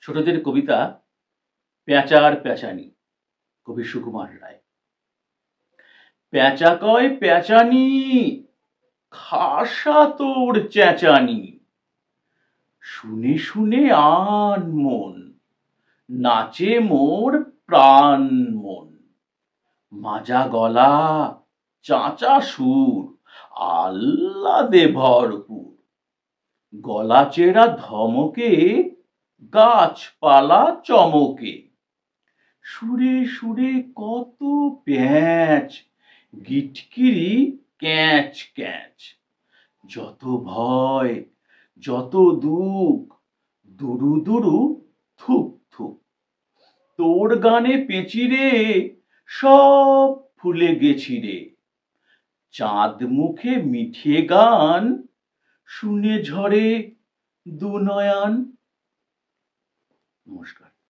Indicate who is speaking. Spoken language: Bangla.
Speaker 1: ছোটদের কবিতা প্যাঁচার প্যাঁচানি, কবি সুকুমার রায়। প্যাঁচা কয় প্যাঁচানি, খাসা তোর চেঁচানি, শুনে শুনে আন মন, নাচে মোর প্রাণ মন। মাজা গলা, চাঁচা সুর, আহ্লাদে ভরপুর। গলা চেরা ধমকে, গাছপালা চমকে। সুরে সুরে কত প্যাঁচ, গিটকিরি ক্যাঁচ ক্যাঁচ। যত ভয়, যত দুঃখ, দুরু দুরু থুক থুক। তোর গানে পেঁচিরে, সব ভুলে গেছি রে। চাঁদ মুখে মিঠে গান, শুনে ঝরে দু নয়ন। নমস্কার।